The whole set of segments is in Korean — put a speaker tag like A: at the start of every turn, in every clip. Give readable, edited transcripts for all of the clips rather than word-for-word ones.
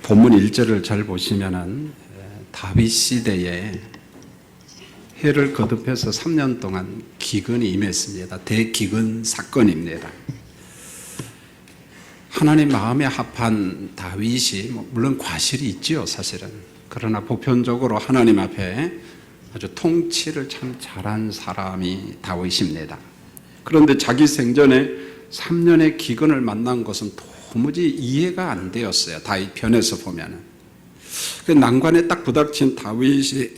A: 본문 1절을 잘 보시면은 다윗 시대에 해를 거듭해서 3년 동안 기근이 임했습니다. 대기근 사건입니다. 하나님 마음에 합한 다윗이 물론 과실이 있지요, 사실은. 그러나 보편적으로 하나님 앞에 아주 통치를 참 잘한 사람이 다윗입니다. 그런데 자기 생전에 3년의 기근을 만난 것은 도무지 이해가 안 되었어요. 다윗 편에서 보면은. 그 난관에 딱 부닥친 다윗이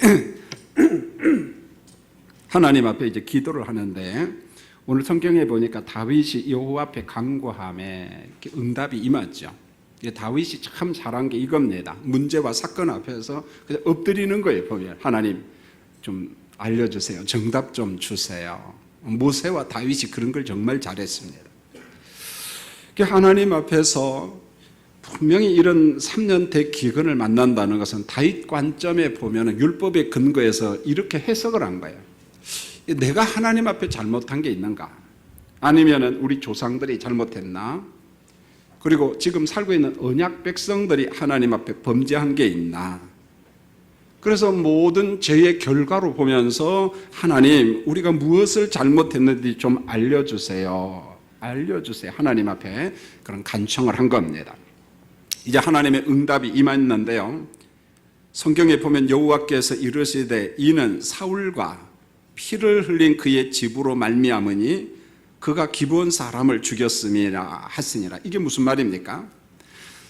A: 하나님 앞에 이제 기도를 하는데, 오늘 성경에 보니까 다윗이 여호와 앞에 간구함에 응답이 임했죠. 다윗이 참 잘한 게 이겁니다. 문제와 사건 앞에서 그냥 엎드리는 거예요. 보면 하나님 좀 알려주세요. 정답 좀 주세요. 모세와 다윗이 그런 걸 정말 잘했습니다. 하나님 앞에서 분명히 이런 3년 대기근을 만난다는 것은 다윗 관점에 보면 율법의 근거에서 이렇게 해석을 한 거예요. 내가 하나님 앞에 잘못한 게 있는가? 아니면 우리 조상들이 잘못했나? 그리고 지금 살고 있는 언약 백성들이 하나님 앞에 범죄한 게 있나? 그래서 모든 죄의 결과로 보면서 하나님, 우리가 무엇을 잘못했는지 좀 알려주세요. 알려주세요. 하나님 앞에 그런 간청을 한 겁니다. 이제 하나님의 응답이 임했는데요. 성경에 보면 여호와께서 이르시되 이는 사울과 피를 흘린 그의 집으로 말미암으니 그가 기브온 사람을 죽였음이라 하시니라. 이게 무슨 말입니까?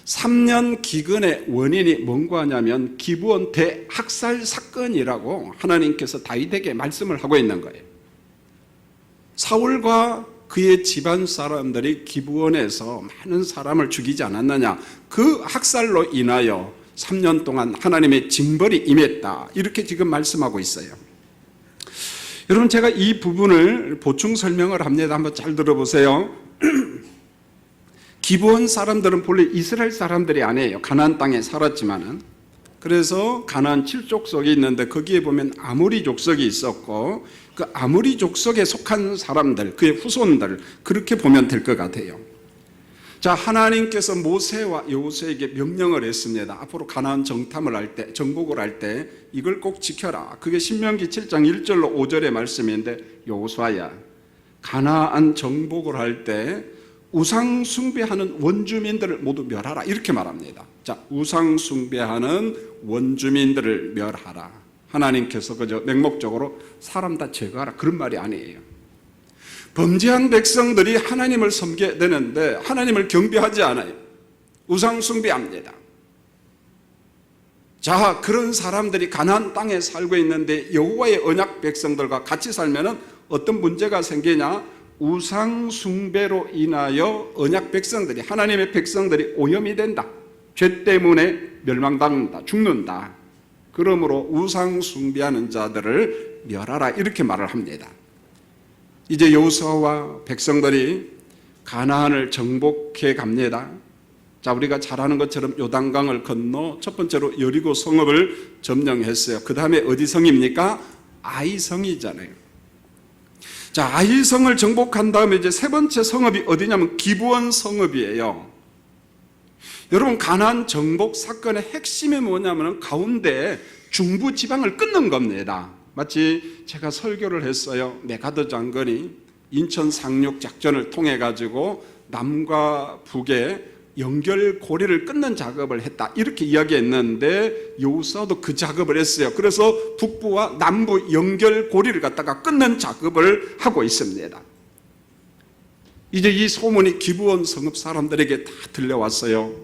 A: 3년 기근의 원인이 뭔가 하냐면 기브온 대학살 사건이라고 하나님께서 다윗에게 말씀을 하고 있는 거예요. 사울과 그의 집안 사람들이 기브온에서 많은 사람을 죽이지 않았느냐? 그 학살로 인하여 3년 동안 하나님의 징벌이 임했다. 이렇게 지금 말씀하고 있어요. 여러분, 제가 이 부분을 보충 설명을 합니다. 한번 잘 들어보세요. 기브온 사람들은 본래 이스라엘 사람들이 아니에요. 가나안 땅에 살았지만은. 그래서 가나안 7족속이 있는데 거기에 보면 아모리 족속이 있었고, 그 아모리 족속에 속한 사람들, 그의 후손들, 그렇게 보면 될 것 같아요. 자, 하나님께서 모세와 여호수아에게 명령을 했습니다. 앞으로 가나안 정탐을 할 때, 정복을 할 때 이걸 꼭 지켜라. 그게 신명기 7장 1절로 5절의 말씀인데, 여호수아야, 가나안 정복을 할 때 우상 숭배하는 원주민들을 모두 멸하라. 이렇게 말합니다. 자, 우상 숭배하는 원주민들을 멸하라. 하나님께서 그저 맹목적으로 사람 다 제거하라. 그런 말이 아니에요. 범죄한 백성들이 하나님을 섬겨야 되는데 하나님을 경배하지 않아요. 우상 숭배합니다. 자, 그런 사람들이 가나안 땅에 살고 있는데 여호와의 언약 백성들과 같이 살면은 어떤 문제가 생기냐? 우상 숭배로 인하여 언약 백성들이, 하나님의 백성들이 오염이 된다. 죄 때문에 멸망당한다. 죽는다. 그러므로 우상 숭배하는 자들을 멸하라. 이렇게 말을 합니다. 이제 여호수아와 백성들이 가나안을 정복해 갑니다. 자, 우리가 잘 아는 것처럼 요단강을 건너 첫 번째로 여리고 성읍을 점령했어요. 그 다음에 어디 성입니까? 아이성이잖아요. 자, 아이성을 정복한 다음에 이제 세 번째 성읍이 어디냐면 기브온 성읍이에요. 여러분, 가나안 정복 사건의 핵심이 뭐냐면 가운데 중부 지방을 끊는 겁니다. 마치 제가 설교를 했어요. 메가더 장군이 인천 상륙 작전을 통해 가지고 남과 북의 연결고리를 끊는 작업을 했다. 이렇게 이야기했는데 여호수아도 그 작업을 했어요. 그래서 북부와 남부 연결고리를 갖다가 끊는 작업을 하고 있습니다. 이제 이 소문이 기브온 성읍 사람들에게 다 들려왔어요.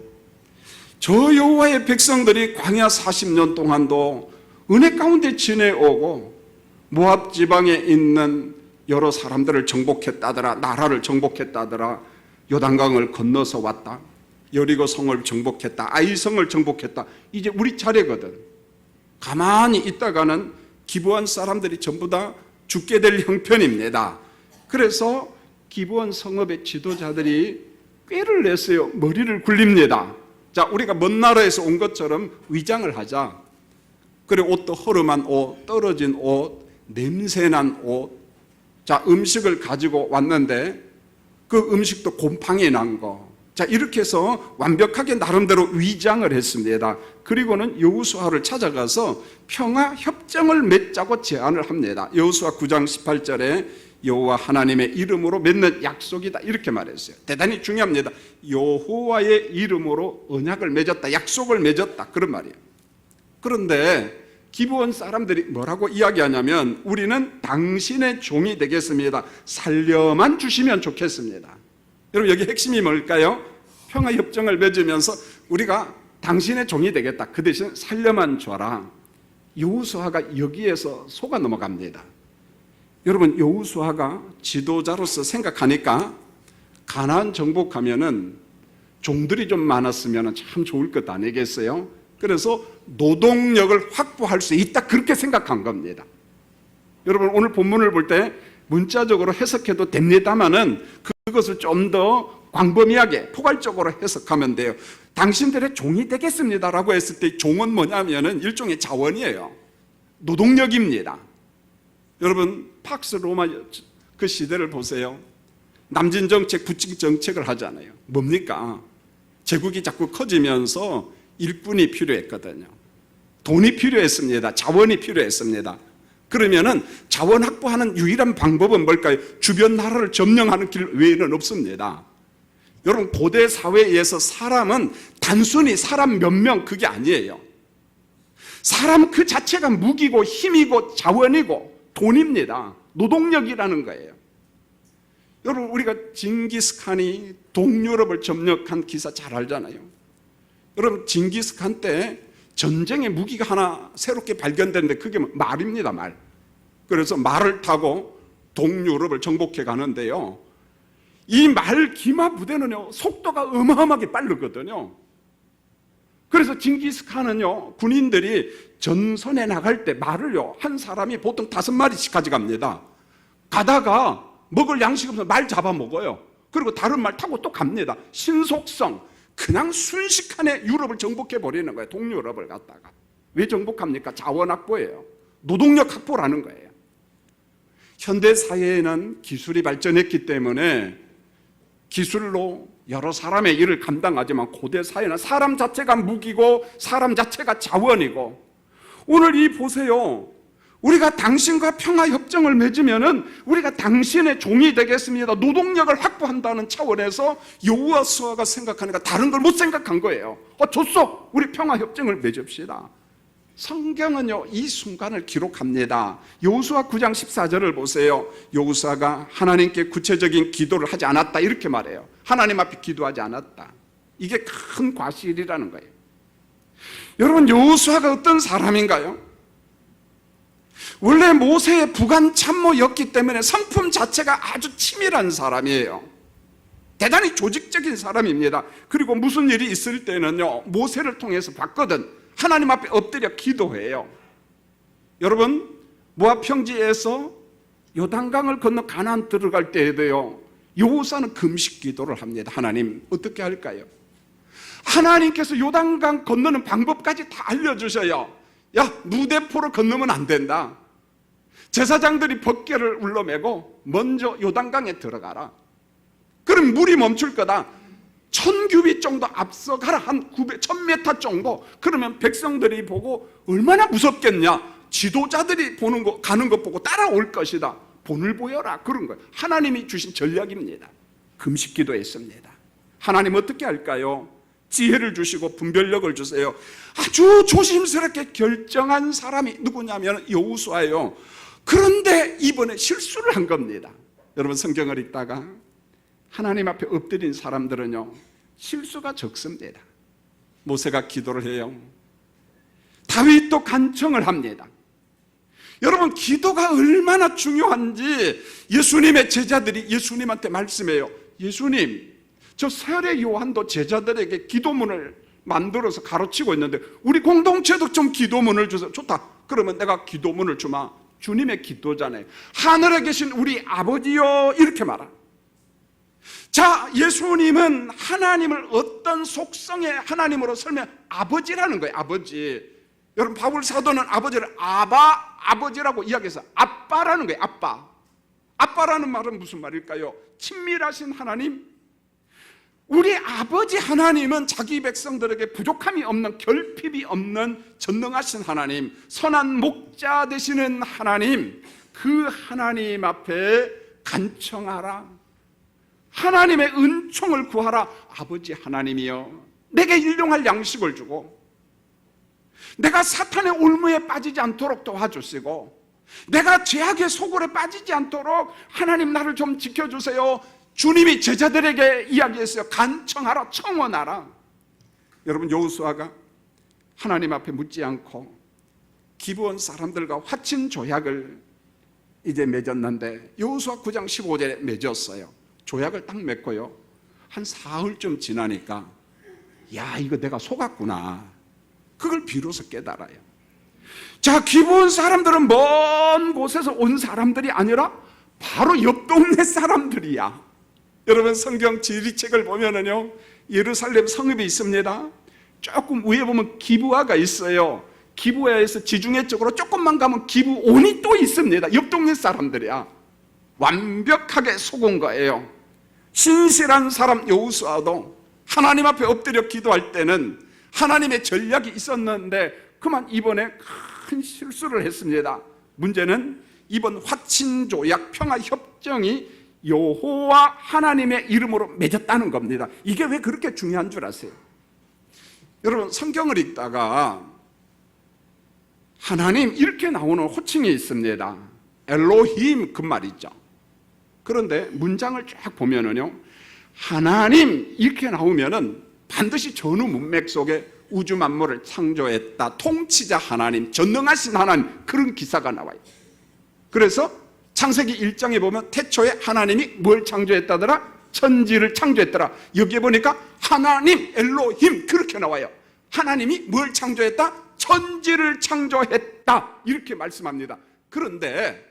A: 저 여호와의 백성들이 광야 40년 동안도 은혜 가운데 지내오고 모압 지방에 있는 여러 사람들을 정복했다더라. 나라를 정복했다더라. 요단강을 건너서 왔다. 여리고 성을 정복했다. 아이성을 정복했다. 이제 우리 차례거든. 가만히 있다가는 기브온 사람들이 전부 다 죽게 될 형편입니다. 그래서 기브온 성읍의 지도자들이 꾀를 냈어요. 머리를 굴립니다. 자, 우리가 먼 나라에서 온 것처럼 위장을 하자. 그리고 옷도 허름한 옷, 떨어진 옷, 냄새난 옷. 자, 음식을 가지고 왔는데 그 음식도 곰팡이 난 거. 자, 이렇게 해서 완벽하게 나름대로 위장을 했습니다. 그리고는 여호수아를 찾아가서 평화 협정을 맺자고 제안을 합니다. 여호수아 9장 18절에 여호와 하나님의 이름으로 맺는 약속이다 이렇게 말했어요. 대단히 중요합니다. 여호와의 이름으로 언약을 맺었다, 약속을 맺었다, 그런 말이에요. 그런데 기브온 사람들이 뭐라고 이야기하냐면 우리는 당신의 종이 되겠습니다. 살려만 주시면 좋겠습니다. 여러분, 여기 핵심이 뭘까요? 평화협정을 맺으면서 우리가 당신의 종이 되겠다, 그 대신 살려만 줘라. 여호수아가 여기에서 속아 넘어갑니다. 여러분, 여호수아가 지도자로서 생각하니까 가나안 정복하면은 종들이 좀 많았으면 참 좋을 것 아니겠어요? 그래서 노동력을 확보할 수 있다, 그렇게 생각한 겁니다. 여러분, 오늘 본문을 볼 때 문자적으로 해석해도 됩니다만은 그것을 좀 더 광범위하게 포괄적으로 해석하면 돼요. 당신들의 종이 되겠습니다라고 했을 때 종은 뭐냐면은 일종의 자원이에요. 노동력입니다. 여러분, 팍스 로마 그 시대를 보세요. 남진 정책, 북진 정책을 하잖아요. 뭡니까? 제국이 자꾸 커지면서 일꾼이 필요했거든요. 돈이 필요했습니다. 자원이 필요했습니다. 그러면은 자원 확보하는 유일한 방법은 뭘까요? 주변 나라를 점령하는 길 외에는 없습니다. 여러분, 고대 사회에서 사람은 단순히 사람 몇 명, 그게 아니에요. 사람 그 자체가 무기고 힘이고 자원이고 돈입니다. 노동력이라는 거예요. 여러분, 우리가 징기스칸이 동유럽을 점령한 기사 잘 알잖아요. 여러분, 징기스칸 때 전쟁의 무기가 하나 새롭게 발견됐는데 그게 말입니다, 말. 그래서 말을 타고 동유럽을 정복해 가는데요, 이 말 기마 부대는요 속도가 어마어마하게 빠르거든요. 그래서 징기스칸은요 군인들이 전선에 나갈 때 말을요 한 사람이 보통 5마리씩 가져갑니다. 가다가 먹을 양식 없어서 말 잡아먹어요. 그리고 다른 말 타고 또 갑니다. 신속성, 그냥 순식간에 유럽을 정복해 버리는 거예요. 동유럽을 갖다가. 왜 정복합니까? 자원 확보예요. 노동력 확보라는 거예요. 현대 사회에는 기술이 발전했기 때문에 기술로 여러 사람의 일을 감당하지만 고대 사회는 사람 자체가 무기고 사람 자체가 자원이고, 오늘 이 보세요. 우리가 당신과 평화협정을 맺으면은 우리가 당신의 종이 되겠습니다. 노동력을 확보한다는 차원에서 여호수아가 생각하니까 다른 걸 못 생각한 거예요. 좋소, 우리 평화협정을 맺읍시다. 성경은요 이 순간을 기록합니다. 여호수아 9장 14절을 보세요. 여호수아가 하나님께 구체적인 기도를 하지 않았다 이렇게 말해요. 하나님 앞에 기도하지 않았다. 이게 큰 과실이라는 거예요. 여러분, 여호수아가 어떤 사람인가요? 원래 모세의 부관 참모였기 때문에 성품 자체가 아주 치밀한 사람이에요. 대단히 조직적인 사람입니다. 그리고 무슨 일이 있을 때는요 모세를 통해서 봤거든. 하나님 앞에 엎드려 기도해요. 여러분, 모압 평지에서 요단강을 건너 가나안 들어갈 때에도요 여호수아는 금식 기도를 합니다. 하나님, 어떻게 할까요? 하나님께서 요단강 건너는 방법까지 다 알려주셔요. 야, 무대포로 건너면 안 된다. 제사장들이 벗개를 울러매고 먼저 요단강에 들어가라. 그럼 물이 멈출 거다. 1000규빗 정도 앞서가라. 한 1000m 정도. 그러면 백성들이 보고 얼마나 무섭겠냐. 지도자들이 보는 거, 가는 것 보고 따라올 것이다. 본을 보여라. 그런 거예요. 하나님이 주신 전략입니다. 금식 기도했습니다. 하나님 어떻게 할까요? 지혜를 주시고 분별력을 주세요. 아주 조심스럽게 결정한 사람이 누구냐면 여호수아예요. 그런데 이번에 실수를 한 겁니다. 여러분, 성경을 읽다가 하나님 앞에 엎드린 사람들은요 실수가 적습니다. 모세가 기도를 해요. 다윗도 간청을 합니다. 여러분, 기도가 얼마나 중요한지 예수님의 제자들이 예수님한테 말씀해요. 예수님, 저 세례 요한도 제자들에게 기도문을 만들어서 가르치고 있는데 우리 공동체도 좀 기도문을 주세요. 좋다. 그러면 내가 기도문을 주마. 주님의 기도잖아요. 하늘에 계신 우리 아버지요, 이렇게 말하. 자, 예수님은 하나님을 어떤 속성의 하나님으로 설명, 아버지라는 거예요. 아버지. 여러분, 바울 사도는 아버지를 아버지라고 이야기해서 아빠라는 거예요. 아빠. 아빠라는 말은 무슨 말일까요? 친밀하신 하나님. 우리 아버지 하나님은 자기 백성들에게 부족함이 없는, 결핍이 없는 전능하신 하나님, 선한 목자 되시는 하나님, 그 하나님 앞에 간청하라. 하나님의 은총을 구하라. 아버지 하나님이여, 내게 일용할 양식을 주고 내가 사탄의 올무에 빠지지 않도록 도와주시고 내가 죄악의 소굴에 빠지지 않도록 하나님 나를 좀 지켜주세요. 주님이 제자들에게 이야기했어요. 간청하라, 청원하라. 여러분, 여호수아가 하나님 앞에 묻지 않고 기브온 사람들과 화친 조약을 이제 맺었는데, 여호수아 9장 15절에 맺었어요. 조약을 딱 맺고요, 한 사흘쯤 지나니까 야, 이거 내가 속았구나, 그걸 비로소 깨달아요. 자, 기브온 사람들은 먼 곳에서 온 사람들이 아니라 바로 옆 동네 사람들이야. 여러분, 성경 지리책을 보면은요, 예루살렘 성읍이 있습니다. 조금 위에 보면 기브아가 있어요. 기브아에서 지중해 쪽으로 조금만 가면 기브온이 또 있습니다. 옆 동네 사람들이야. 완벽하게 속은 거예요. 신실한 사람 여호수아도 하나님 앞에 엎드려 기도할 때는 하나님의 전략이 있었는데 그만 이번에 큰 실수를 했습니다. 문제는 이번 화친조약 평화협정이 여호와 하나님의 이름으로 맺었다는 겁니다. 이게 왜 그렇게 중요한 줄 아세요? 여러분, 성경을 읽다가 하나님 이렇게 나오는 호칭이 있습니다. 엘로힘, 그 말이죠. 그런데 문장을 쫙 보면은요, 하나님 이렇게 나오면은 반드시 전후 문맥 속에 우주 만물을 창조했다, 통치자 하나님, 전능하신 하나님, 그런 기사가 나와요. 그래서 창세기 1장에 보면 태초에 하나님이 뭘 창조했다더라? 천지를 창조했더라. 여기에 보니까 하나님, 엘로힘, 그렇게 나와요. 하나님이 뭘 창조했다? 천지를 창조했다, 이렇게 말씀합니다. 그런데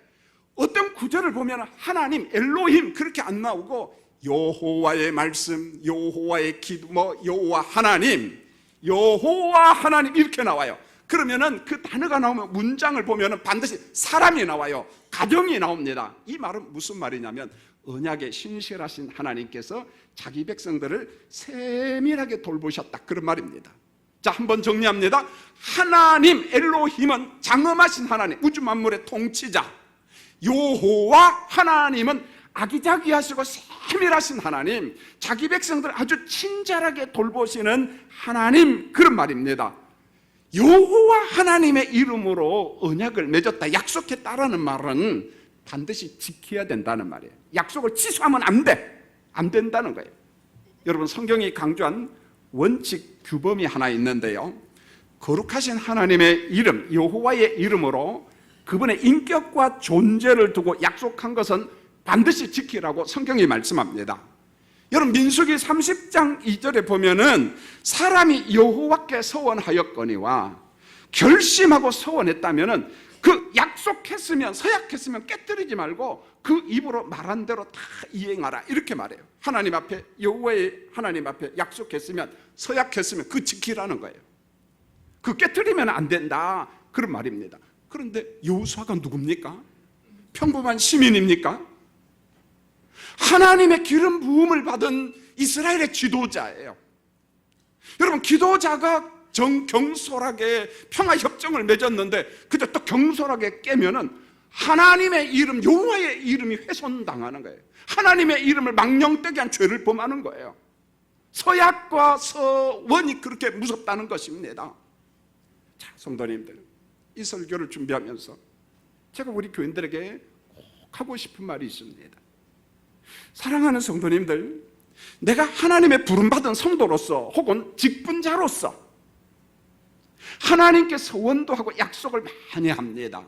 A: 어떤 구절을 보면 하나님, 엘로힘 그렇게 안 나오고 여호와의 말씀, 여호와의 기도, 여호와 하나님, 여호와 하나님 이렇게 나와요. 그러면은 그 단어가 나오면 문장을 보면은 반드시 사람이 나와요. 가정이 나옵니다. 이 말은 무슨 말이냐면 언약에 신실하신 하나님께서 자기 백성들을 세밀하게 돌보셨다, 그런 말입니다. 자, 한번 정리합니다. 하나님, 엘로힘은 장엄하신 하나님, 우주 만물의 통치자. 여호와 하나님은 아기자기하시고 세밀하신 하나님, 자기 백성들을 아주 친절하게 돌보시는 하나님, 그런 말입니다. 여호와 하나님의 이름으로 언약을 맺었다, 약속했다라는 말은 반드시 지켜야 된다는 말이에요. 약속을 취소하면 안 된다는 거예요. 여러분, 성경이 강조한 원칙, 규범이 하나 있는데요, 거룩하신 하나님의 이름, 여호와의 이름으로 그분의 인격과 존재를 두고 약속한 것은 반드시 지키라고 성경이 말씀합니다. 여러분, 민수기 30장 2절에 보면은 사람이 여호와께 서원하였거니와 결심하고 서원했다면은 그 약속했으면, 서약했으면 깨뜨리지 말고 그 입으로 말한 대로 다 이행하라, 이렇게 말해요. 하나님 앞에, 여호와의 하나님 앞에 약속했으면, 서약했으면 그 지키라는 거예요. 그 깨뜨리면 안 된다, 그런 말입니다. 그런데 여호수아가 누굽니까? 평범한 시민입니까? 하나님의 기름 부음을 받은 이스라엘의 지도자예요. 여러분, 기도자가 정경솔하게 평화협정을 맺었는데 그저 또 경솔하게 깨면은 하나님의 이름, 여호와의 이름이 훼손당하는 거예요. 하나님의 이름을 망령되게 한 죄를 범하는 거예요. 서약과 서원이 그렇게 무섭다는 것입니다. 자, 성도님들, 이 설교를 준비하면서 제가 우리 교인들에게 꼭 하고 싶은 말이 있습니다. 사랑하는 성도님들, 내가 하나님의 부름받은 성도로서 혹은 직분자로서 하나님께 서원도 하고 약속을 많이 합니다.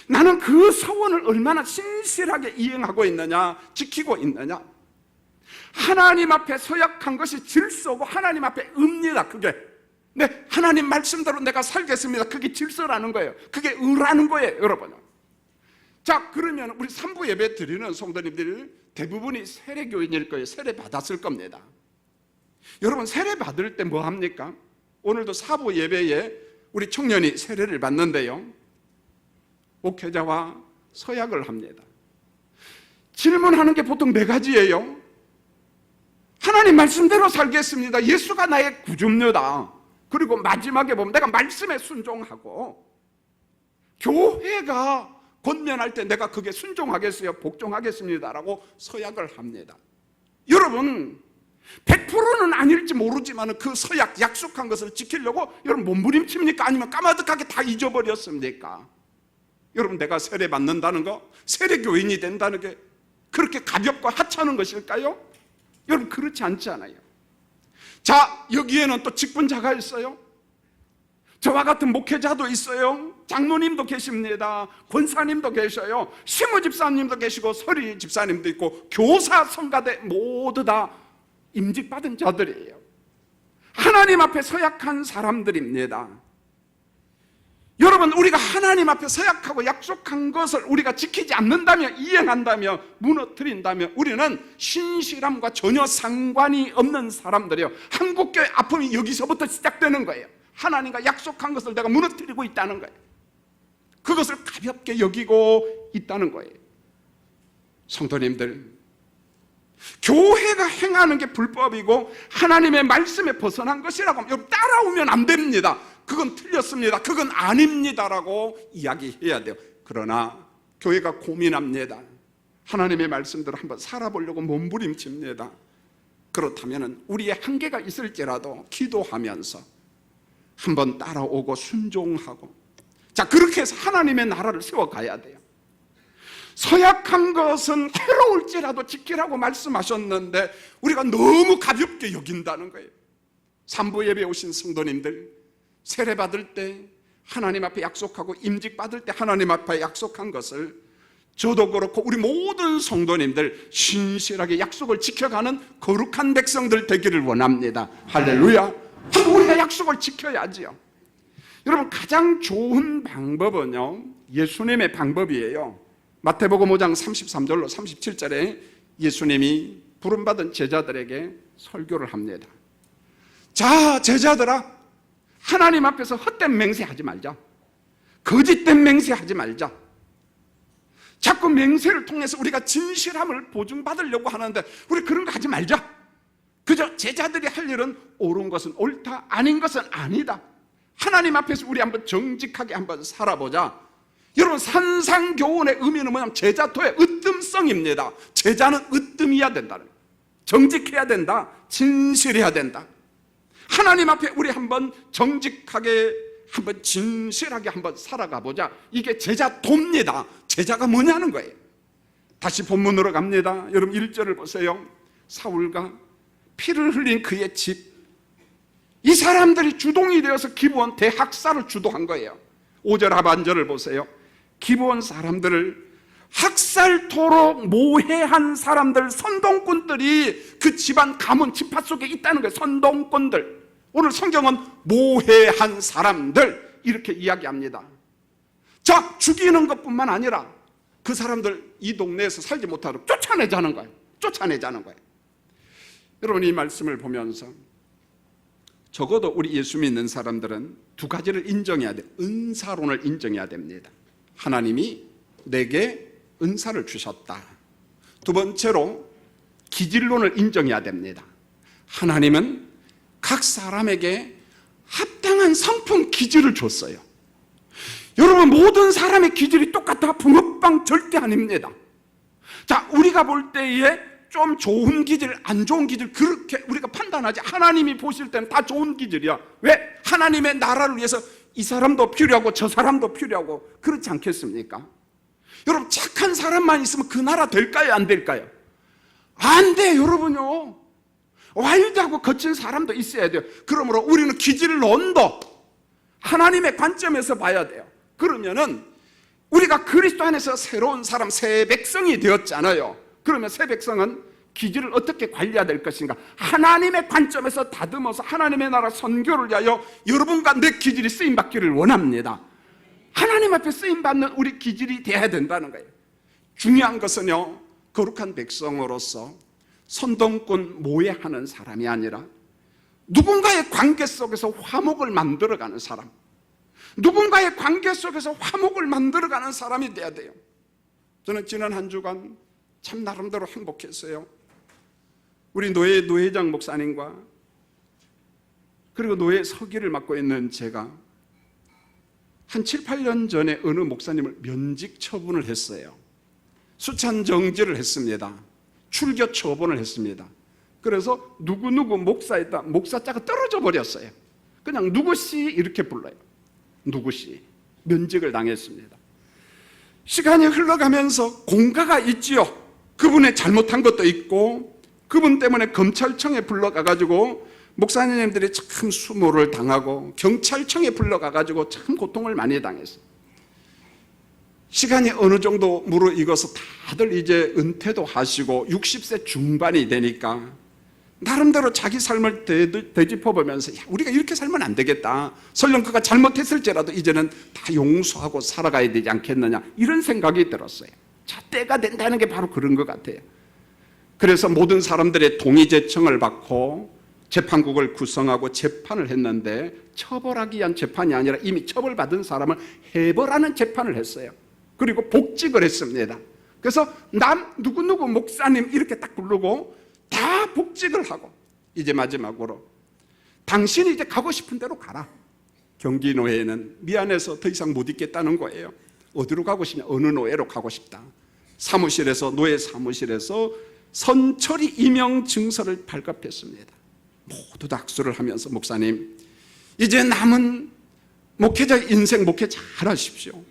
A: 나는 그 서원을 얼마나 신실하게 이행하고 있느냐, 지키고 있느냐. 하나님 앞에 서약한 것이 질서고 하나님 앞에 의입니다. 그게 하나님 말씀대로 내가 살겠습니다, 그게 질서라는 거예요. 그게 의라는 거예요, 여러분. 자, 그러면 우리 3부 예배 드리는 성도님들 대부분이 세례교인일 거예요. 세례 받았을 겁니다. 여러분, 세례 받을 때 뭐 합니까? 오늘도 4부 예배에 우리 청년이 세례를 받는데요, 목회자와 서약을 합니다. 질문하는 게 보통 4가지예요. 하나님 말씀대로 살겠습니다. 예수가 나의 구주입니다. 그리고 마지막에 보면 내가 말씀에 순종하고, 교회가 권면할 때 내가 그게 순종하겠어요, 복종하겠습니다라고 서약을 합니다. 여러분 100%는 아닐지 모르지만 그 서약, 약속한 것을 지키려고 여러분 몸부림칩니까? 아니면 까마득하게 다 잊어버렸습니까? 여러분 내가 세례 받는다는 거, 세례 교인이 된다는 게 그렇게 가볍고 하찮은 것일까요? 여러분 그렇지 않잖아요. 자, 여기에는 또 직분자가 있어요. 저와 같은 목회자도 있어요. 장로님도 계십니다. 권사님도 계셔요. 시무 집사님도 계시고 서리 집사님도 있고 교사, 성가대 모두 다 임직받은 자들이에요. 하나님 앞에 서약한 사람들입니다. 여러분 우리가 하나님 앞에 서약하고 약속한 것을 우리가 지키지 않는다면, 이행한다면, 무너뜨린다면 우리는 신실함과 전혀 상관이 없는 사람들이에요. 한국교회 아픔이 여기서부터 시작되는 거예요. 하나님과 약속한 것을 내가 무너뜨리고 있다는 거예요. 그것을 가볍게 여기고 있다는 거예요. 성도님들, 교회가 행하는 게 불법이고 하나님의 말씀에 벗어난 것이라고 하면 여러분 따라오면 안 됩니다. 그건 틀렸습니다, 그건 아닙니다라고 이야기해야 돼요. 그러나 교회가 고민합니다. 하나님의 말씀대로 한번 살아보려고 몸부림칩니다. 그렇다면 우리의 한계가 있을지라도 기도하면서 한번 따라오고 순종하고, 자 그렇게 해서 하나님의 나라를 세워가야 돼요. 서약한 것은 해로울지라도 지키라고 말씀하셨는데 우리가 너무 가볍게 여긴다는 거예요. 산부 예배 오신 성도님들, 세례 받을 때 하나님 앞에 약속하고 임직 받을 때 하나님 앞에 약속한 것을 저도 그렇고 우리 모든 성도님들 신실하게 약속을 지켜가는 거룩한 백성들 되기를 원합니다. 할렐루야. 우리가 약속을 지켜야지요. 여러분 가장 좋은 방법은요, 예수님의 방법이에요. 마태복음 5장 33절로 37절에 예수님이 부름받은 제자들에게 설교를 합니다. 자, 제자들아, 하나님 앞에서 헛된 맹세하지 말자. 거짓된 맹세하지 말자. 자꾸 맹세를 통해서 우리가 진실함을 보증받으려고 하는데 우리 그런 거 하지 말자. 그저 제자들이 할 일은 옳은 것은 옳다, 아닌 것은 아니다. 하나님 앞에서 우리 한번 정직하게 한번 살아보자. 여러분 산상교훈의 의미는 뭐냐면 제자토의 으뜸성입니다. 제자는 으뜸이어야 된다는 거예요. 정직해야 된다, 진실해야 된다. 하나님 앞에 우리 한번 정직하게, 한번 진실하게 한번 살아가 보자. 이게 제자도입니다. 제자가 뭐냐는 거예요. 다시 본문으로 갑니다. 여러분 1절을 보세요. 사울과 피를 흘린 그의 집, 이 사람들이 주동이 되어서 기브온 대학살을 주도한 거예요. 5절 하반절을 보세요. 기브온 사람들을 학살토록 모해한 사람들, 선동꾼들이 그 집안 가문 지파 속에 있다는 거예요. 선동꾼들. 오늘 성경은 모해한 사람들 이렇게 이야기합니다. 자, 죽이는 것뿐만 아니라 그 사람들 이 동네에서 살지 못하도록 쫓아내자는 거예요. 쫓아내자는 거예요. 여러분 이 말씀을 보면서 적어도 우리 예수 믿는 사람들은 두 가지를 인정해야 돼요. 은사론을 인정해야 됩니다. 하나님이 내게 은사를 주셨다. 두 번째로 기질론을 인정해야 됩니다. 하나님은 각 사람에게 합당한 성품 기질을 줬어요. 여러분 모든 사람의 기질이 똑같아? 붕어빵 절대 아닙니다. 자, 우리가 볼 때에 좀 좋은 기질, 안 좋은 기질 그렇게 우리가 판단하지. 하나님이 보실 때는 다 좋은 기질이야. 왜? 하나님의 나라를 위해서 이 사람도 필요하고 저 사람도 필요하고 그렇지 않겠습니까? 여러분 착한 사람만 있으면 그 나라 될까요? 안 될까요? 안 돼, 여러분요. 와일드하고 거친 사람도 있어야 돼요. 그러므로 우리는 기질론도 하나님의 관점에서 봐야 돼요. 그러면은 우리가 그리스도 안에서 새로운 사람, 새 백성이 되었잖아요. 그러면 새 백성은 기질을 어떻게 관리해야 될 것인가? 하나님의 관점에서 다듬어서 하나님의 나라 선교를 위하여 여러분과 내 기질이 쓰임받기를 원합니다. 하나님 앞에 쓰임받는 우리 기질이 돼야 된다는 거예요. 중요한 것은요, 거룩한 백성으로서 선동꾼 모해하는 사람이 아니라 누군가의 관계 속에서 화목을 만들어가는 사람, 누군가의 관계 속에서 화목을 만들어가는 사람이 돼야 돼요. 저는 지난 한 주간 참 나름대로 행복했어요. 우리 노회장 목사님과 그리고 노회 서기를 맡고 있는 제가 한 7, 8년 전에 어느 목사님을 면직 처분을 했어요. 수찬 정지를 했습니다. 출교 처분을 했습니다. 그래서 누구누구 목사에다 목사자가 떨어져 버렸어요. 그냥 누구씨 이렇게 불러요. 누구씨. 면직을 당했습니다. 시간이 흘러가면서 공가가 있지요. 그분의 잘못한 것도 있고 그분 때문에 검찰청에 불러가가지고 목사님들이 참 수모를 당하고 경찰청에 불러가가지고 참 고통을 많이 당했어요. 시간이 어느 정도 무르익어서 다들 이제 은퇴도 하시고 60세 중반이 되니까 나름대로 자기 삶을 되짚어보면서 야, 우리가 이렇게 살면 안 되겠다. 설령 그가 잘못했을지라도 이제는 다 용서하고 살아가야 되지 않겠느냐 이런 생각이 들었어요. 자, 때가 된다는 게 바로 그런 것 같아요. 그래서 모든 사람들의 동의 제청을 받고 재판국을 구성하고 재판을 했는데 처벌하기 위한 재판이 아니라 이미 처벌받은 사람을 해벌하는 재판을 했어요. 그리고 복직을 했습니다. 그래서 누구누구 목사님 이렇게 딱 부르고 다 복직을 하고 이제 마지막으로 당신이 이제 가고 싶은 대로 가라. 경기노회에는 미안해서 더 이상 못 있겠다는 거예요. 어디로 가고 싶냐? 어느 노회로 가고 싶다. 사무실에서 노회 사무실에서 선처리 임명 증서를 발급했습니다. 모두 다 악수를 하면서 목사님 이제 남은 목회자 인생 목회 잘 하십시오.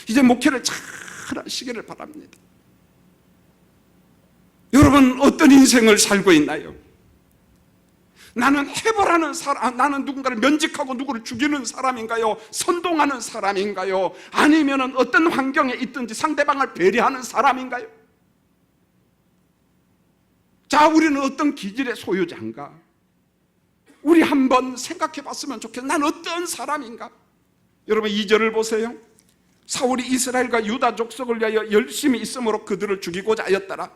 A: 이제 목회를 잘 하시기를 바랍니다. 여러분 어떤 인생을 살고 있나요? 나는 해벌하는 사람, 나는 누군가를 면직하고 누구를 죽이는 사람인가요? 선동하는 사람인가요? 아니면 어떤 환경에 있든지 상대방을 배려하는 사람인가요? 자, 우리는 어떤 기질의 소유자인가? 우리 한번 생각해 봤으면 좋겠어요. 난 어떤 사람인가? 여러분 2절을 보세요. 사울이 이스라엘과 유다 족속을 위하여 열심히 있으므로 그들을 죽이고자 하였더라.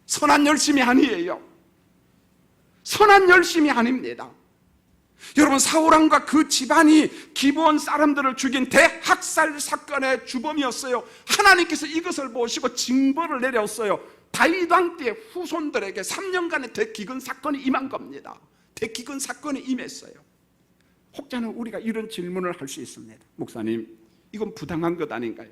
A: 선한 열심이 아니에요. 선한 열심이 아닙니다. 여러분 사울왕과 그 집안이 기브온 사람들을 죽인 대학살 사건의 주범이었어요. 하나님께서 이것을 보시고 징벌을 내렸어요. 다윗 왕 때의 후손들에게 3년간의 대기근 사건이 임한 겁니다. 대기근 사건이 임했어요. 혹자는 우리가 이런 질문을 할 수 있습니다. 목사님, 이건 부당한 것 아닌가요?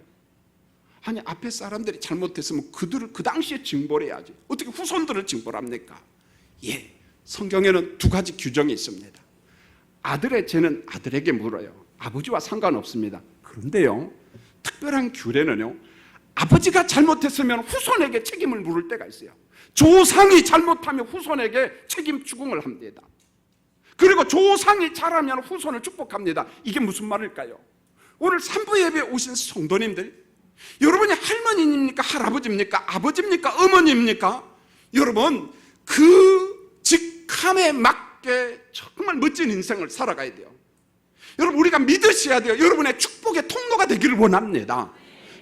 A: 아니, 앞에 사람들이 잘못했으면 그들을 그 당시에 징벌해야지. 어떻게 후손들을 징벌합니까? 예, 성경에는 두 가지 규정이 있습니다. 아들의 죄는 아들에게 물어요. 아버지와 상관없습니다. 그런데요, 특별한 규례는요, 아버지가 잘못했으면 후손에게 책임을 물을 때가 있어요. 조상이 잘못하면 후손에게 책임 추궁을 합니다. 그리고 조상이 잘하면 후손을 축복합니다. 이게 무슨 말일까요? 오늘 산부 예배에 오신 성도님들, 여러분이 할머니입니까? 할아버지입니까? 아버지입니까? 어머니입니까? 여러분 그 직함에 맞게 정말 멋진 인생을 살아가야 돼요. 여러분 우리가 믿으셔야 돼요. 여러분의 축복의 통로가 되기를 원합니다.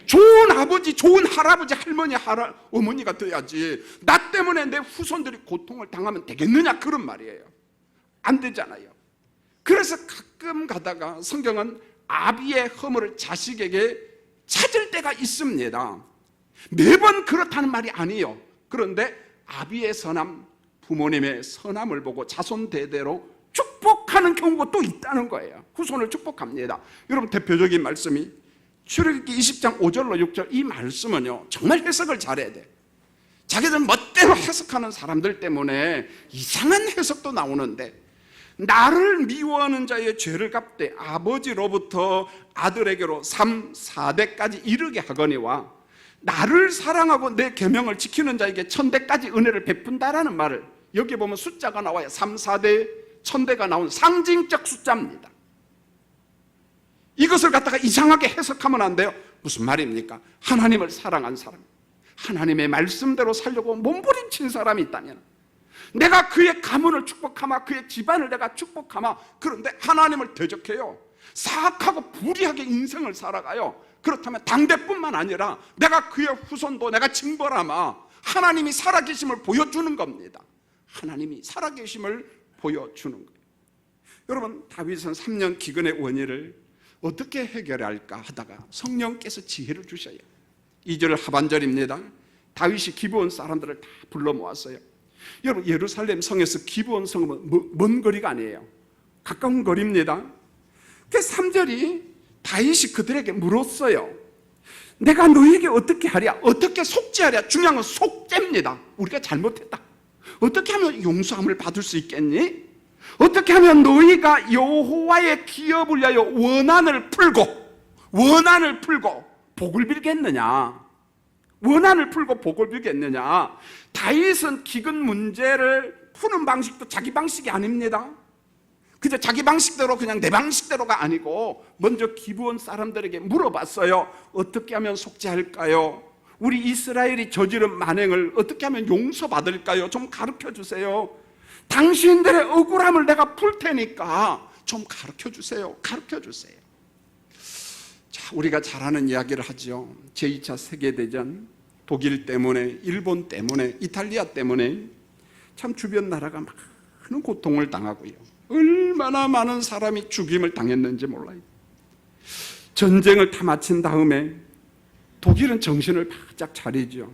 A: 좋은 아버지, 좋은 할아버지, 할머니, 어머니가 돼야지 나 때문에 내 후손들이 고통을 당하면 되겠느냐 그런 말이에요. 안 되잖아요. 그래서 가끔 가다가 성경은 아비의 허물을 자식에게 찾을 때가 있습니다. 매번 그렇다는 말이 아니에요. 그런데 아비의 선함, 부모님의 선함을 보고 자손 대대로 축복하는 경우가 또 있다는 거예요. 후손을 축복합니다. 여러분 대표적인 말씀이 출애굽기 20장 5절로 6절 이 말씀은요 정말 해석을 잘해야 돼. 자기들 멋대로 해석하는 사람들 때문에 이상한 해석도 나오는데, 나를 미워하는 자의 죄를 갚되 아버지로부터 아들에게로 3, 4대까지 이르게 하거니와 나를 사랑하고 내 계명을 지키는 자에게 1000대까지 은혜를 베푼다라는 말을, 여기 보면 숫자가 나와요. 3, 4대, 1000대가 나온 상징적 숫자입니다. 이것을 갖다가 이상하게 해석하면 안 돼요. 무슨 말입니까? 하나님을 사랑한 사람, 하나님의 말씀대로 살려고 몸부림친 사람이 있다면 내가 그의 가문을 축복하마, 그의 집안을 내가 축복하마. 그런데 하나님을 대적해요. 사악하고 불의하게 인생을 살아가요. 그렇다면 당대뿐만 아니라 내가 그의 후손도 내가 징벌하마. 하나님이 살아계심을 보여주는 겁니다. 하나님이 살아계심을 보여주는 거예요. 여러분 다윗은 3년 기근의 원인을 어떻게 해결할까 하다가 성령께서 지혜를 주셔요. 2절 하반절입니다. 다윗이 기브온 사람들을 다 불러 모았어요. 여러분, 예루살렘 성에서 기브온 성은 먼 거리가 아니에요. 가까운 거리입니다. 그 3절이 다윗이 그들에게 물었어요. 내가 너에게 어떻게 하랴? 어떻게 속죄하랴? 중요한 건 속죄입니다. 우리가 잘못했다. 어떻게 하면 용서함을 받을 수 있겠니? 어떻게 하면 너희가 여호와의 기업을 위하여 원한을 풀고 복을 빌겠느냐? 원한을 풀고 복을 빌겠느냐? 다윗은 기근 문제를 푸는 방식도 자기 방식이 아닙니다. 그저 자기 방식대로 그냥 내 방식대로가 아니고 먼저 기브온 사람들에게 물어봤어요. 어떻게 하면 속죄할까요? 우리 이스라엘이 저지른 만행을 어떻게 하면 용서받을까요? 좀 가르쳐 주세요. 당신들의 억울함을 내가 풀 테니까 좀 가르쳐 주세요. 자, 우리가 잘 아는 이야기를 하죠. 제2차 세계대전, 독일 때문에, 일본 때문에, 이탈리아 때문에 참 주변 나라가 많은 고통을 당하고요. 얼마나 많은 사람이 죽임을 당했는지 몰라요. 전쟁을 다 마친 다음에 독일은 정신을 바짝 차리죠.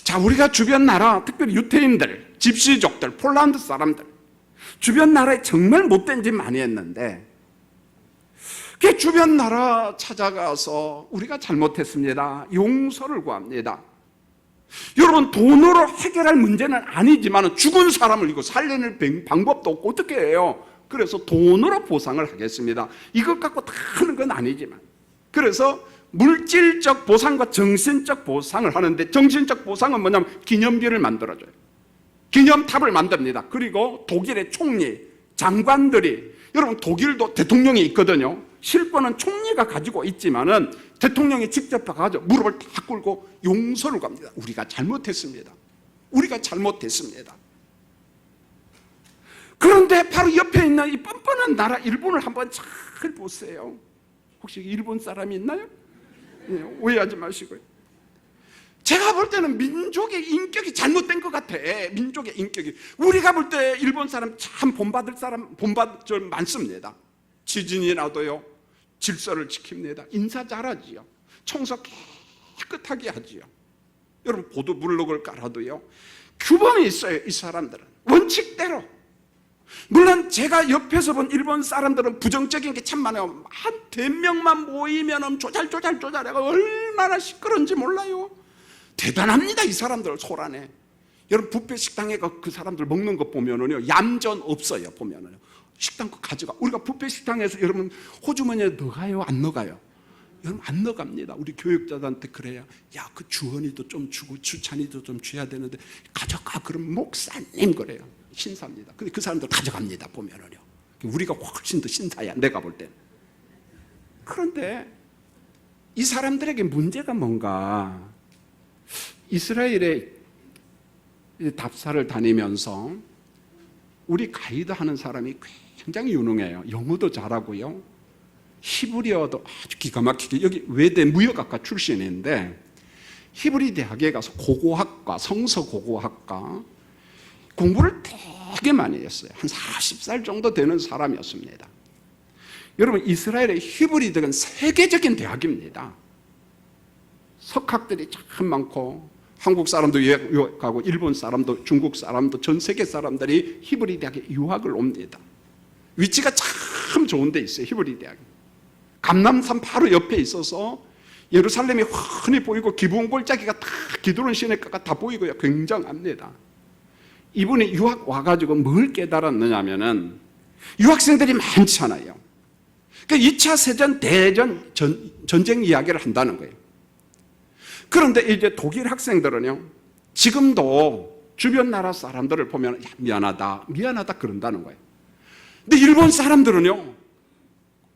A: 자, 우리가 주변 나라, 특별히 유태인들, 집시족들, 폴란드 사람들, 주변 나라에 정말 못된 짓 많이 했는데 그 주변 나라 찾아가서 우리가 잘못했습니다. 용서를 구합니다. 여러분, 돈으로 해결할 문제는 아니지만 죽은 사람을 이거 살려낼 방법도 없고 어떻게 해요? 그래서 돈으로 보상을 하겠습니다. 이것 갖고 다 하는 건 아니지만, 그래서 물질적 보상과 정신적 보상을 하는데, 정신적 보상은 뭐냐면 기념비를 만들어줘요. 기념탑을 만듭니다. 그리고 독일의 총리, 장관들이, 여러분 독일도 대통령이 있거든요. 실권은 총리가 가지고 있지만은 대통령이 직접 가서 무릎을 다 꿇고 용서를 구합니다. 우리가 잘못했습니다. 그런데 바로 옆에 있는 이 뻔뻔한 나라 일본을 한번 잘 보세요. 혹시 일본 사람이 있나요? 오해하지 마시고요. 제가 볼 때는 민족의 인격이 잘못된 것 같아. 민족의 인격이. 우리가 볼 때 일본 사람 참 본받을 줄 많습니다. 지진이 나도요, 질서를 지킵니다. 인사 잘하지요. 청소 깨끗하게 하지요. 여러분, 보도블록을 깔아도요, 규범이 있어요. 이 사람들은 원칙대로. 물론 제가 옆에서 본 일본 사람들은 부정적인 게 참 많아요. 한 100명만 모이면 조잘해가 얼마나 시끄러운지 몰라요. 대단합니다. 이 사람들 손 안에. 여러분, 뷔페 식당에 그 사람들 먹는 거 보면은요, 얌전 없어요. 보면은요, 식당 거 가져가. 우리가 뷔페 식당에서 여러분 호주머니에 넣어가요, 안 넣어가요? 여러분, 안 넣어갑니다. 우리 교육자들한테 그래야, 야, 그 주원이도 좀 주고 주찬이도 좀 줘야 되는데 가져가. 그럼 목사님 그래요. 신사입니다. 근데 그 사람들 가져갑니다. 보면은요, 우리가 훨씬 더 신사야, 내가 볼 때는. 그런데 이 사람들에게 문제가 뭔가, 이스라엘의 답사를 다니면서 우리 가이드 하는 사람이 굉장히 유능해요. 영어도 잘하고요, 히브리어도 아주 기가 막히게. 여기 외대 무역학과 출신인데 히브리 대학에 가서 고고학과, 성서고고학과 공부를 되게 많이 했어요. 한 40살 정도 되는 사람이었습니다. 여러분, 이스라엘의 히브리 대학은 세계적인 대학입니다. 석학들이 참 많고, 한국 사람도 유학하고, 일본 사람도, 중국 사람도, 전 세계 사람들이 히브리 대학에 유학을 옵니다. 위치가 참 좋은 데 있어요. 히브리 대학이 감람산 바로 옆에 있어서 예루살렘이 훤히 보이고, 기브온 골짜기가 다 기드론 시내가가 다 보이고요. 굉장합니다. 이분이 유학 와가지고 뭘 깨달았느냐면은, 유학생들이 많잖아요. 그러니까 2차 세전, 대전, 전쟁 이야기를 한다는 거예요. 그런데 이제 독일 학생들은요, 지금도 주변 나라 사람들을 보면 미안하다 그런다는 거예요. 근데 일본 사람들은요,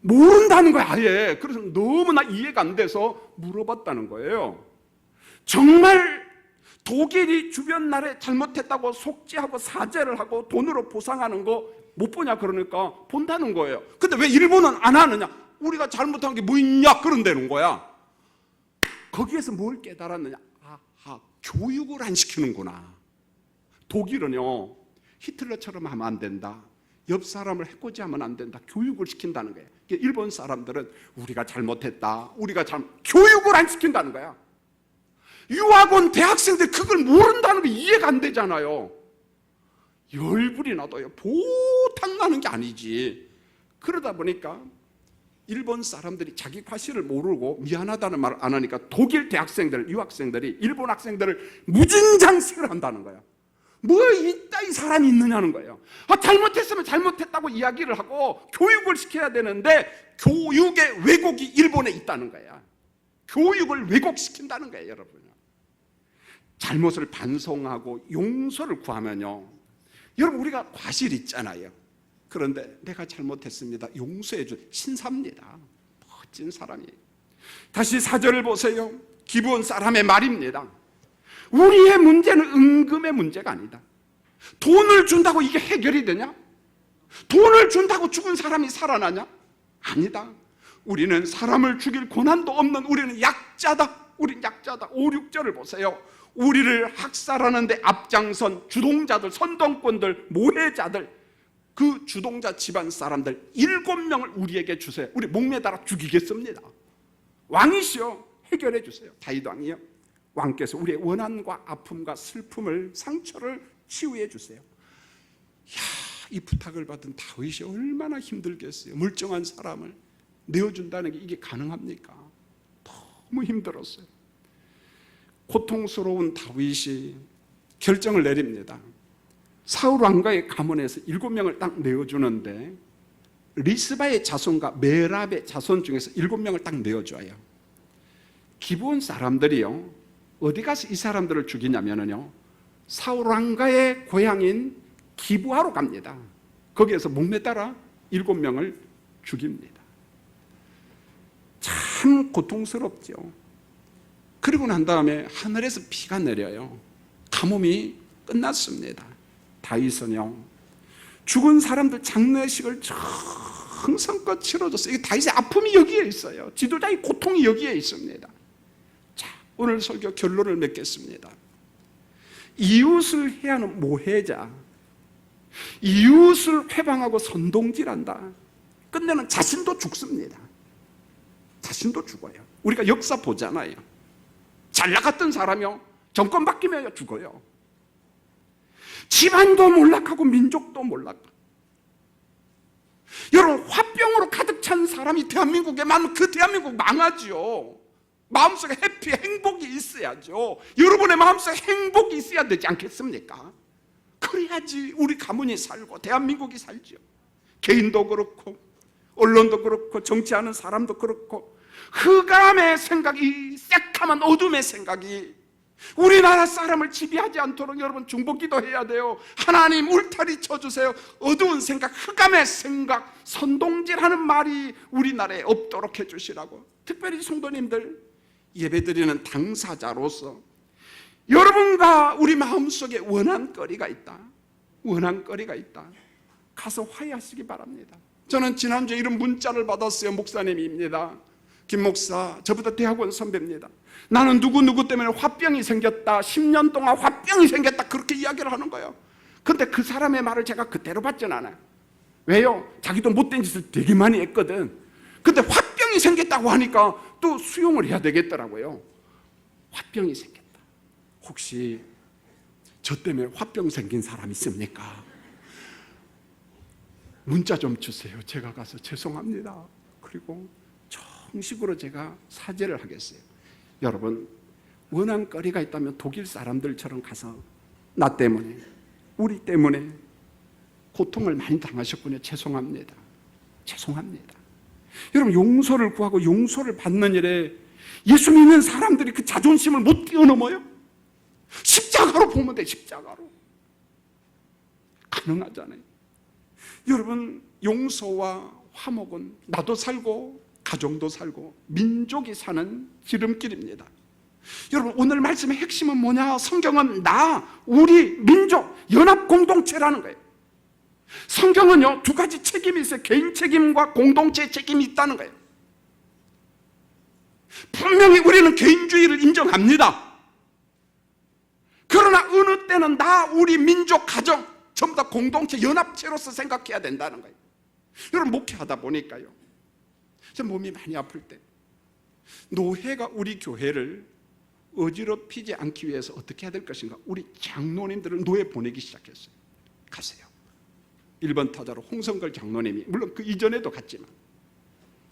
A: 모른다는 거예요, 아예. 그래서 너무나 이해가 안 돼서 물어봤다는 거예요. 정말 독일이 주변 나라에 잘못했다고 속죄하고 사죄를 하고 돈으로 보상하는 거 못 보냐? 그러니까 본다는 거예요. 근데 왜 일본은 안 하느냐? 우리가 잘못한 게 뭐 있냐? 그런다는 거야. 거기에서 뭘 깨달았느냐? 아하, 교육을 안 시키는구나. 독일은요, 히틀러처럼 하면 안 된다, 옆 사람을 해코지하면 안 된다, 교육을 시킨다는 거예요. 일본 사람들은 우리가 잘못했다, 교육을 안 시킨다는 거야. 유학원 대학생들 그걸 모른다는 게 이해가 안 되잖아요. 열불이 나도요 보탕 나는 게 아니지. 그러다 보니까 일본 사람들이 자기 과실을 모르고 미안하다는 말을 안 하니까 독일 대학생들, 유학생들이 일본 학생들을 무진장 싫어한다는 거야. 뭐 이따위 사람이 있느냐는 거예요. 잘못했으면 잘못했다고 이야기를 하고 교육을 시켜야 되는데 교육의 왜곡이 일본에 있다는 거야. 교육을 왜곡시킨다는 거예요, 여러분. 잘못을 반성하고 용서를 구하면요, 여러분 우리가 과실 있잖아요. 그런데 내가 잘못했습니다, 용서해 준 신사입니다. 멋진 사람이에요. 다시 4절을 보세요. 기브온 사람의 말입니다. 우리의 문제는 은금의 문제가 아니다. 돈을 준다고 이게 해결이 되냐? 돈을 준다고 죽은 사람이 살아나냐? 아니다. 우리는 사람을 죽일 고난도 없는 우리는 약자다. 우린 약자다. 5, 6절을 보세요. 우리를 학살하는데 앞장선 주동자들, 선동꾼들, 모해자들, 그 주동자 집안 사람들 7명을 우리에게 주세요. 우리 목매달아 죽이겠습니다. 왕이시여 해결해 주세요. 다윗 왕이요, 왕께서 우리의 원한과 아픔과 슬픔을, 상처를 치유해 주세요. 이 부탁을 받은 다윗이 얼마나 힘들겠어요. 멀쩡한 사람을 내어준다는 게 이게 가능합니까? 너무 힘들었어요. 고통스러운 다윗이 결정을 내립니다. 사울 왕가의 가문에서 7명을 딱 내어주는데 리스바의 자손과 메랍의 자손 중에서 7명을 딱 내어줘요. 기브온 사람들이요, 어디 가서 이 사람들을 죽이냐면요, 사울 왕가의 고향인 기브아로 갑니다. 거기에서 목매달아 7명을 죽입니다. 참 고통스럽죠. 그리고 난 다음에 하늘에서 비가 내려요. 가뭄이 끝났습니다. 다윗은요, 죽은 사람들 장례식을 정성껏 치러줬어요. 다윗의 아픔이 여기에 있어요. 지도자의 고통이 여기에 있습니다. 자, 오늘 설교 결론을 맺겠습니다. 이웃을 해하는 모해자, 이웃을 회방하고 선동질한다. 끝내는 자신도 죽습니다. 자신도 죽어요. 우리가 역사 보잖아요. 잘 나갔던 사람이요, 정권 바뀌면 죽어요. 집안도 몰락하고 민족도 몰락하고. 여러분, 화병으로 가득 찬 사람이 대한민국에 많으면 그 대한민국 망하죠. 마음속에 해피, 행복이 있어야죠. 여러분의 마음속에 행복이 있어야 되지 않겠습니까? 그래야지 우리 가문이 살고 대한민국이 살죠. 개인도 그렇고 언론도 그렇고 정치하는 사람도 그렇고, 흑암의 생각이, 새카만 어둠의 생각이 우리나라 사람을 지배하지 않도록 여러분 중보기도 해야 돼요. 하나님 울타리 쳐주세요. 어두운 생각, 흑암의 생각, 선동질하는 말이 우리나라에 없도록 해주시라고. 특별히 성도님들, 예배드리는 당사자로서 여러분과 우리 마음속에 원한거리가 있다. 원한거리가 있다. 가서 화해하시기 바랍니다. 저는 지난주에 이런 문자를 받았어요. 목사님입니다. 김 목사, 저보다 대학원 선배입니다. 나는 누구 때문에 화병이 생겼다, 10년 동안 화병이 생겼다, 그렇게 이야기를 하는 거예요. 근데 그 사람의 말을 제가 그대로 받지는 않아요. 왜요? 자기도 못된 짓을 되게 많이 했거든. 근데 화병이 생겼다고 하니까 또 수용을 해야 되겠더라고요. 화병이 생겼다. 혹시 저 때문에 화병 생긴 사람 있습니까? 문자 좀 주세요. 제가 가서 죄송합니다. 그리고 정식으로 제가 사죄를 하겠어요. 여러분, 원한거리가 있다면 독일 사람들처럼 가서 나 때문에, 우리 때문에 고통을 많이 당하셨군요. 죄송합니다. 죄송합니다. 여러분, 용서를 구하고 용서를 받는 일에 예수 믿는 사람들이 그 자존심을 못 뛰어넘어요? 십자가로 보면 돼. 십자가로. 가능하잖아요. 여러분, 용서와 화목은 나도 살고 가정도 살고 민족이 사는 지름길입니다. 여러분, 오늘 말씀의 핵심은 뭐냐? 성경은 나, 우리, 민족, 연합 공동체라는 거예요. 성경은요, 두 가지 책임이 있어요. 개인 책임과 공동체 책임이 있다는 거예요. 분명히 우리는 개인주의를 인정합니다. 그러나 어느 때는 나, 우리, 민족, 가정 전부 다 공동체, 연합체로서 생각해야 된다는 거예요. 여러분, 목회하다 보니까요, 제 몸이 많이 아플 때 노회가 우리 교회를 어지럽히지 않기 위해서 어떻게 해야 될 것인가? 우리 장로님들을 노회 보내기 시작했어요. 가세요. 1번 타자로 홍성걸 장로님이, 물론 그 이전에도 갔지만,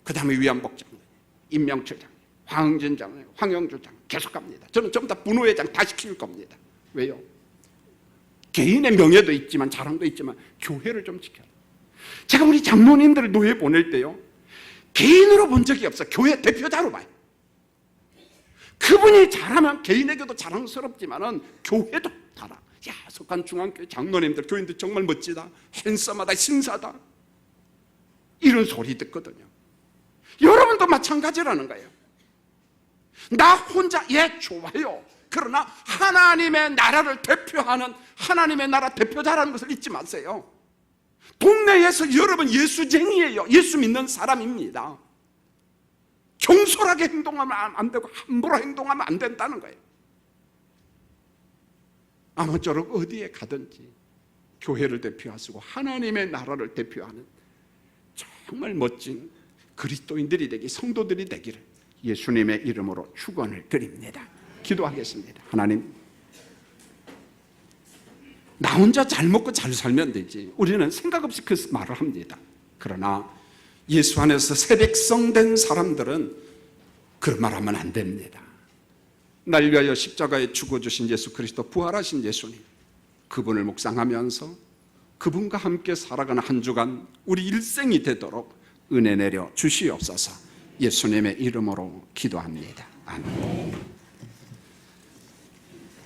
A: 그 다음에 위안복 장로님, 임명철 장로님, 황진 장로님, 황영주 장로님 계속 갑니다. 저는 전부 다 분호회장 다 시킬 겁니다. 왜요? 개인의 명예도 있지만 자랑도 있지만 교회를 좀 지켜야 돼요. 제가 우리 장로님들을 노예 보낼 때요, 개인으로 본 적이 없어. 교회 대표자로 봐요. 그분이 잘하면 개인에게도 자랑스럽지만은 교회도 달아. 야, 석간중앙교회 장로님들, 교인들 정말 멋지다, 핸섬하다, 신사다, 이런 소리 듣거든요. 여러분도 마찬가지라는 거예요. 나 혼자 좋아요. 그러나 하나님의 나라를 대표하는, 하나님의 나라 대표자라는 것을 잊지 마세요. 동네에서 여러분 예수쟁이에요. 예수 믿는 사람입니다. 경솔하게 행동하면 안 되고 함부로 행동하면 안 된다는 거예요. 아무쪼록 어디에 가든지 교회를 대표하시고 하나님의 나라를 대표하는 정말 멋진 그리스도인들이 되기, 성도들이 되기를 예수님의 이름으로 축원을 드립니다. 기도하겠습니다. 하나님, 나 혼자 잘 먹고 잘 살면 되지, 우리는 생각 없이 그 말을 합니다. 그러나 예수 안에서 새 백성 된 사람들은 그런 말 하면 안 됩니다. 날 위하여 십자가에 죽어주신 예수 그리스도, 부활하신 예수님, 그분을 묵상하면서 그분과 함께 살아가는 한 주간 우리 일생이 되도록 은혜 내려 주시옵소서. 예수님의 이름으로 기도합니다. 아멘.